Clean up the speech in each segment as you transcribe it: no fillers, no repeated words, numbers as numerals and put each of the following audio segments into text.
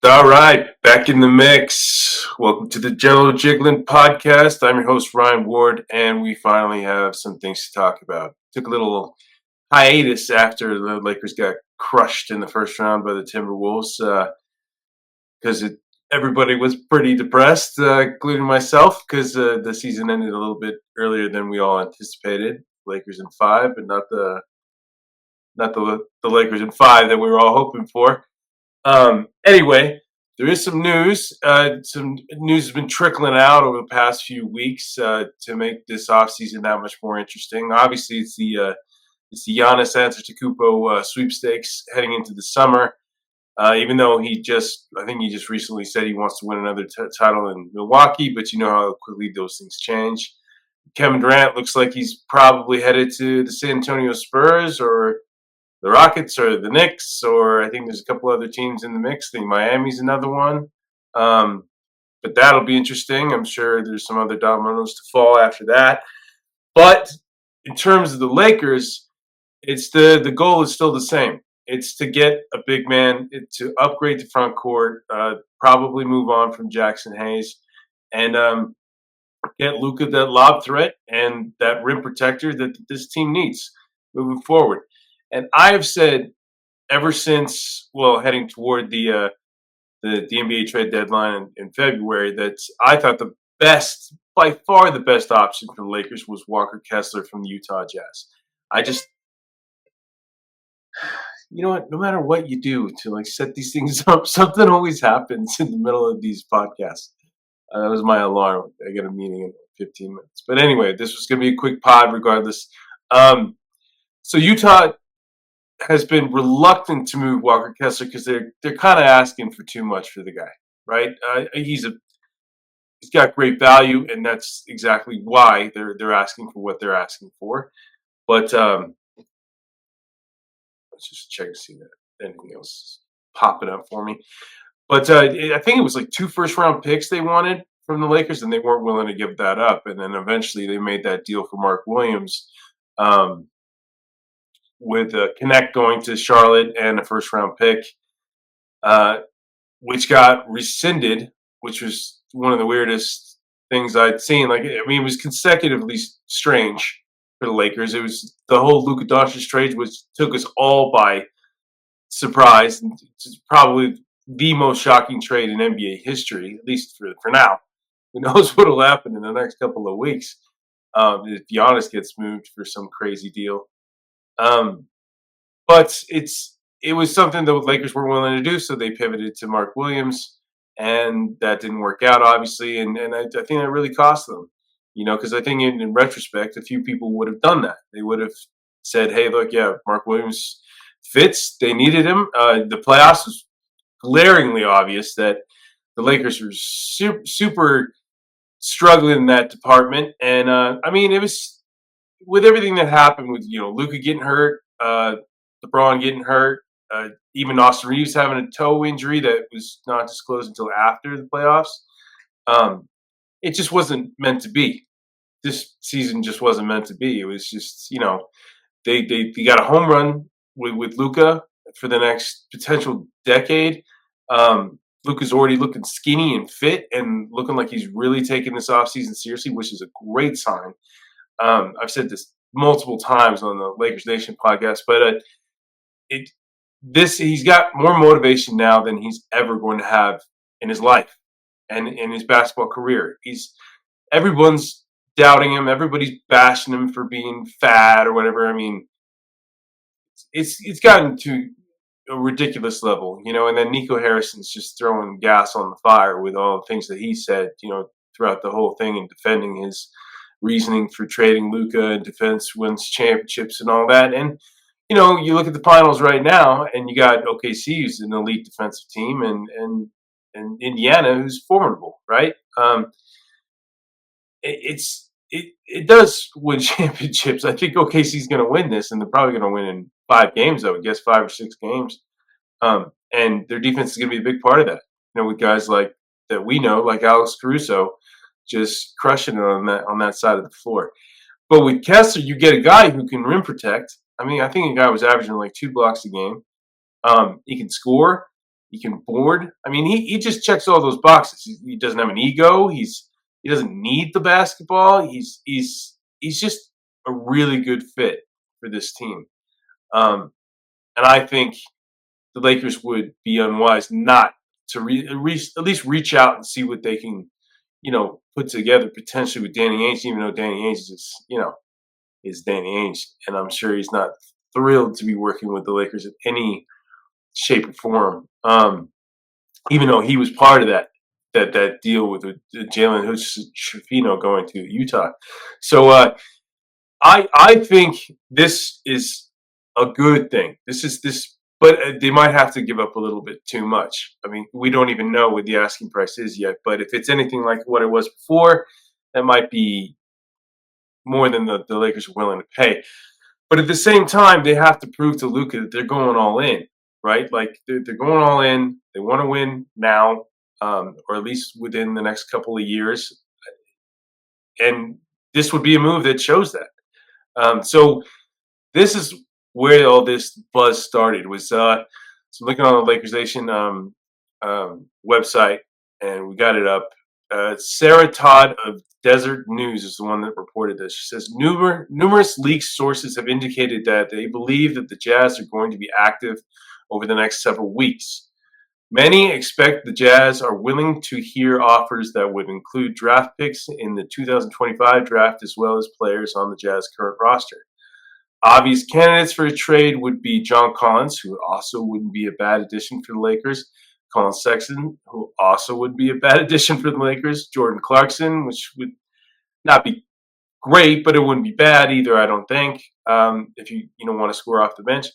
All right, back in the mix. Welcome to the Jello Jiggling podcast. I'm your host, Ryan Ward, and we finally have some things to talk about. Took a little hiatus after the Lakers got crushed in the first round by the Timberwolves because everybody was pretty depressed, including myself, because the season ended a little bit earlier than we all anticipated. Lakers in five, but not the Lakers in five that we were all hoping for. Anyway, there is some news. Some news has been trickling out over the past few weeks to make this offseason that much more interesting. Obviously, it's the Giannis Antetokounmpo sweepstakes heading into the summer. Even though I think he just recently said he wants to win another title in Milwaukee, but you know how quickly those things change. Kevin Durant looks like he's probably headed to the San Antonio Spurs or the Rockets or the Knicks, or I think there's a couple other teams in the mix. I think Miami's another one. Um, but that'll be interesting. I'm sure there's some other dominoes to fall after that. But in terms of the Lakers, it's the goal is still the same. It's to get a big man, to upgrade the front court, probably move on from Jackson Hayes, and get Luka that lob threat and that rim protector that this team needs moving forward. And I have said ever since, well, heading toward the NBA trade deadline in February, that I thought the best, by far the best option for the Lakers was Walker Kessler from the Utah Jazz. I just, you know what? No matter what you do to like set these things up, something always happens in the middle of these podcasts. That was my alarm. I got a meeting in 15 minutes. But anyway, this was going to be a quick pod regardless. So Utah has been reluctant to move Walker Kessler because they're kind of asking for too much for the guy, right? He's got great value, and that's exactly why they're asking for what they're asking for. But let's just check to see that anything else is popping up for me. But I think it was like 2 first-round picks they wanted from the Lakers, and they weren't willing to give that up. And then eventually they made that deal for Mark Williams. With Connect going to Charlotte and a first round pick, which got rescinded, which was one of the weirdest things I'd seen. Like, I mean, it was consecutively strange for the Lakers. It was the whole Luka Doncic trade, which took us all by surprise. It's probably the most shocking trade in NBA history, at least for now. Who knows what will happen in the next couple of weeks if Giannis gets moved for some crazy deal. Um, but it was something the Lakers weren't willing to do, so they pivoted to Mark Williams, and that didn't work out, obviously, and I think that really cost them, because I think in retrospect, a few people would have done that. They would have said, "Hey, look, yeah, Mark Williams fits. They needed him." The playoffs was glaringly obvious that the Lakers were super struggling in that department, and I mean, it was with everything that happened with Luka getting hurt, LeBron getting hurt, even Austin Reeves having a toe injury that was not disclosed until after the playoffs. It just wasn't meant to be. This season just wasn't meant to be. It was just they got a home run with Luka for the next potential decade. Luka's already looking skinny and fit and looking like he's really taking this offseason seriously, which is a great sign. I've said this multiple times on the Lakers Nation podcast, but he's got more motivation now than he's ever going to have in his life and in his basketball career. Everyone's doubting him, everybody's bashing him for being fat or whatever. I mean, it's gotten to a ridiculous level, and then Nico Harrison's just throwing gas on the fire with all the things that he said, throughout the whole thing and defending his reasoning for trading Luka and defense wins championships and all that. And you look at the finals right now, and you got OKC, who's an elite defensive team, and Indiana, who's formidable, right? It does win championships. I think OKC's going to win this, and they're probably going to win in 5 games. I would guess 5 or 6 games. And their defense is going to be a big part of that. With guys like that we know, like Alex Caruso, just crushing it on that side of the floor. But with Kessler, you get a guy who can rim protect. I mean, I think a guy was averaging like 2 blocks a game. He can score. He can board. I mean, he just checks all those boxes. He doesn't have an ego. He doesn't need the basketball. He's just a really good fit for this team. And I think the Lakers would be unwise not to at least reach out and see what they can, put together potentially with Danny Ainge, even though Danny Ainge is Danny Ainge, and I'm sure he's not thrilled to be working with the Lakers in any shape or form. Even though he was part of that deal with Jalen Hood-Schifino going to Utah. So I think this is a good thing. But they might have to give up a little bit too much. I mean, we don't even know what the asking price is yet. But if it's anything like what it was before, that might be more than the Lakers are willing to pay. But at the same time, they have to prove to Luka that they're going all in, right? Like they're going all in. They want to win now, or at least within the next couple of years. And this would be a move that shows that. So this is where all this buzz started. Was so looking on the Lakers Nation website, and we got it up. Sarah Todd of Desert News is the one that reported this. She says numerous leaked sources have indicated that they believe that the Jazz are going to be active over the next several weeks. Many expect the Jazz are willing to hear offers that would include draft picks in the 2025 draft as well as players on the Jazz current roster. Obvious candidates for a trade would be John Collins, who also wouldn't be a bad addition for the Lakers, Colin Sexton, who also would be a bad addition for the Lakers, Jordan Clarkson, which would not be great, but it wouldn't be bad either, I don't think, if you want to score off the bench,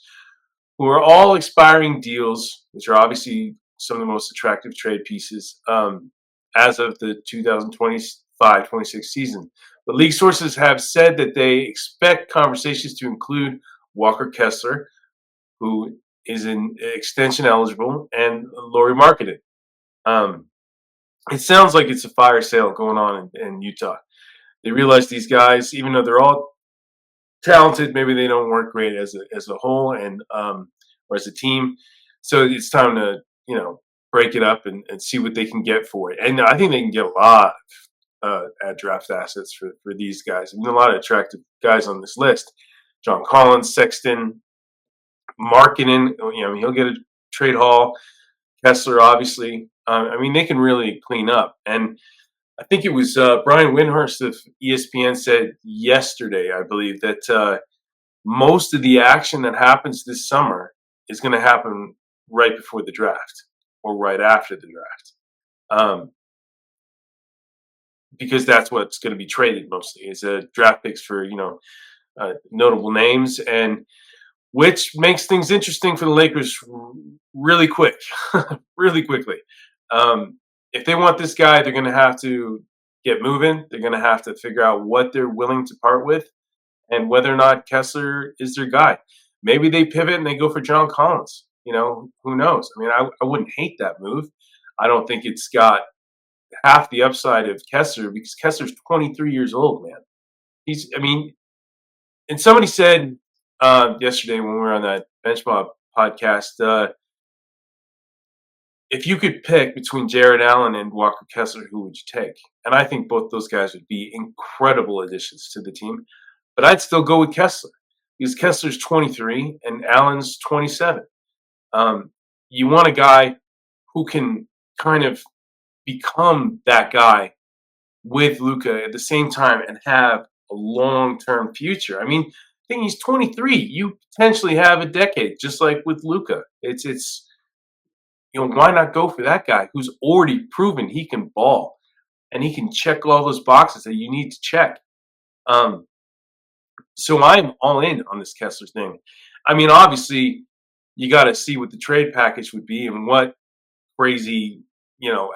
who are all expiring deals, which are obviously some of the most attractive trade pieces as of the 2025-26 season. But league sources have said that they expect conversations to include Walker Kessler, who is an extension eligible, and Lauri Markkanen. It sounds like it's a fire sale going on in Utah. They realize these guys, even though they're all talented, maybe they don't work great as a whole and or as a team. So it's time to break it up and see what they can get for it. And I think they can get a lot at draft assets for these guys. I mean, a lot of attractive guys on this list. John Collins, Sexton, Markkanen, he'll get a trade haul. Kessler, obviously. I mean, they can really clean up. And I think it was Brian Windhorst of ESPN said yesterday, I believe, that most of the action that happens this summer is going to happen right before the draft or right after the draft. Because that's what's going to be traded mostly is draft picks for, notable names, and which makes things interesting for the Lakers really quick, really quickly. If they want this guy, they're going to have to get moving. They're going to have to figure out what they're willing to part with and whether or not Kessler is their guy. Maybe they pivot and they go for John Collins. Who knows? I mean, I wouldn't hate that move. I don't think it's got half the upside of Kessler because Kessler's 23 years old, man. And somebody said yesterday when we were on that Bench Mob podcast, if you could pick between Jared Allen and Walker Kessler, who would you take? And I think both those guys would be incredible additions to the team. But I'd still go with Kessler because Kessler's 23 and Allen's 27. You want a guy who can kind of become that guy with Luka at the same time and have a long-term future. I mean, I think he's 23. You potentially have a decade, just like with Luka. It's why not go for that guy who's already proven he can ball and he can check all those boxes that you need to check. So I'm all in on this Kessler thing. I mean, obviously, you got to see what the trade package would be and what crazy,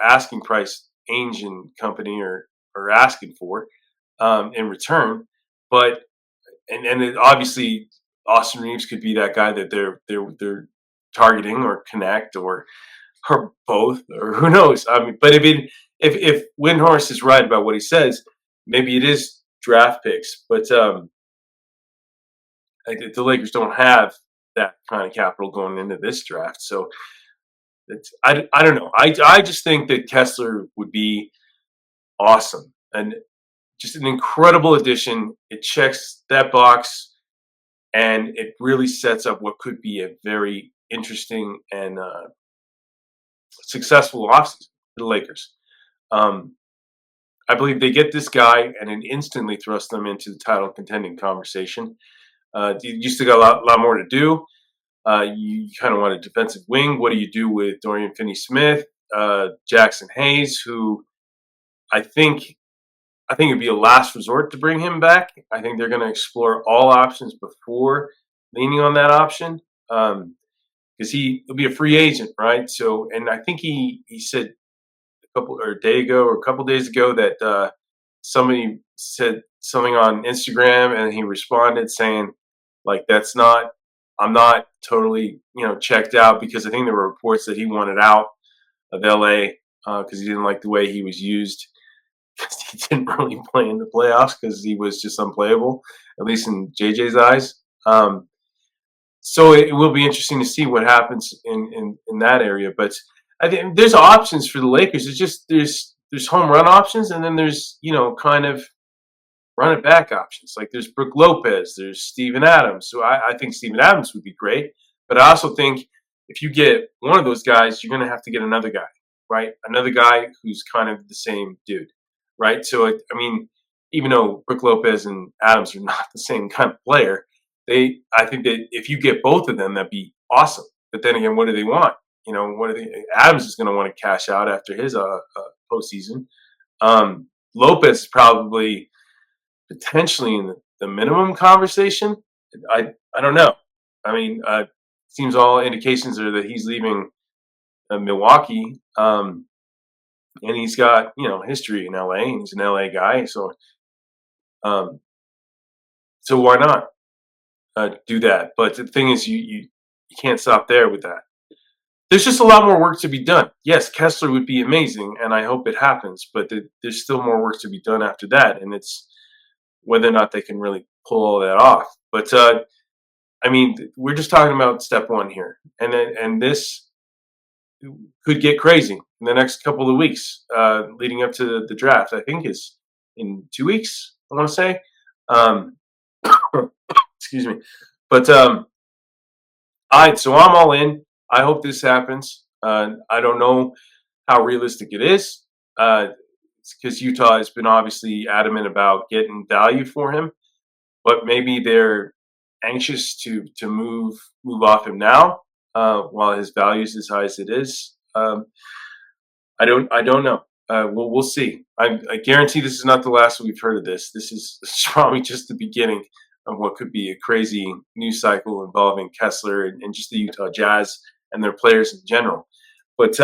asking price Ainge and company are asking for in return. But obviously, Austin Reeves could be that guy that they're targeting or connect or both or who knows. I mean, but if Windhorst is right about what he says, maybe it is draft picks. But the Lakers don't have that kind of capital going into this draft, so I don't know. I just think that Kessler would be awesome and just an incredible addition. It checks that box, and it really sets up what could be a very interesting and successful offseason for the Lakers. Um, I believe they get this guy and then instantly thrust them into the title contending conversation. You still got lot more to do. You kind of want a defensive wing. What do you do with Dorian Finney-Smith, Jackson Hayes, who I think it'd be a last resort to bring him back. I think they're going to explore all options before leaning on that option because he'll be a free agent, right? So, and I think he said a couple days ago that somebody said something on Instagram, and he responded saying like I'm not totally checked out because I think there were reports that he wanted out of LA because he didn't like the way he was used because he didn't really play in the playoffs because he was just unplayable, at least in JJ's eyes. So it will be interesting to see what happens in that area. But I think there's options for the Lakers. It's just there's home run options, and then there's kind of run it back options. Like there's Brook Lopez, there's Steven Adams. So I think Steven Adams would be great. But I also think if you get one of those guys, you're going to have to get another guy, right? Another guy who's kind of the same dude, right? So I mean, even though Brook Lopez and Adams are not the same kind of player, I think that if you get both of them, that'd be awesome. But then again, what do they want? What are they? Adams is going to want to cash out after his postseason. Lopez is probably potentially in the minimum conversation. I don't know. I mean, seems all indications are that he's leaving Milwaukee, and he's got history in LA. And he's an LA guy, um, so why not do that? But the thing is, you can't stop there with that. There's just a lot more work to be done. Yes, Kessler would be amazing, and I hope it happens. But there's still more work to be done after that, and it's whether or not they can really pull all that off. But I mean, we're just talking about step one here, and this could get crazy in the next couple of weeks leading up to the draft. I think is in 2 weeks. I want to say. Um, excuse me, but all right. So I'm all in. I hope this happens. I don't know how realistic it is because Utah has been obviously adamant about getting value for him, but maybe they're anxious to move off him now while his value is as high as it is. I don't know. We'll see. I guarantee this is not the last we've heard of this. This is probably just the beginning of what could be a crazy news cycle involving Kessler and just the Utah Jazz and their players in general. But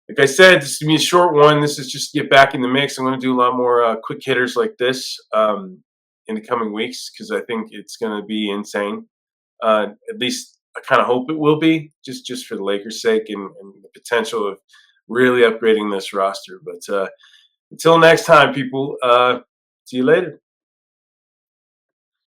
like I said, this is going to be a short one. This is just to get back in the mix. I'm going to do a lot more quick hitters like this in the coming weeks because I think it's going to be insane. At least I kind of hope it will be, just for the Lakers' sake and the potential of really upgrading this roster. But until next time, people, see you later.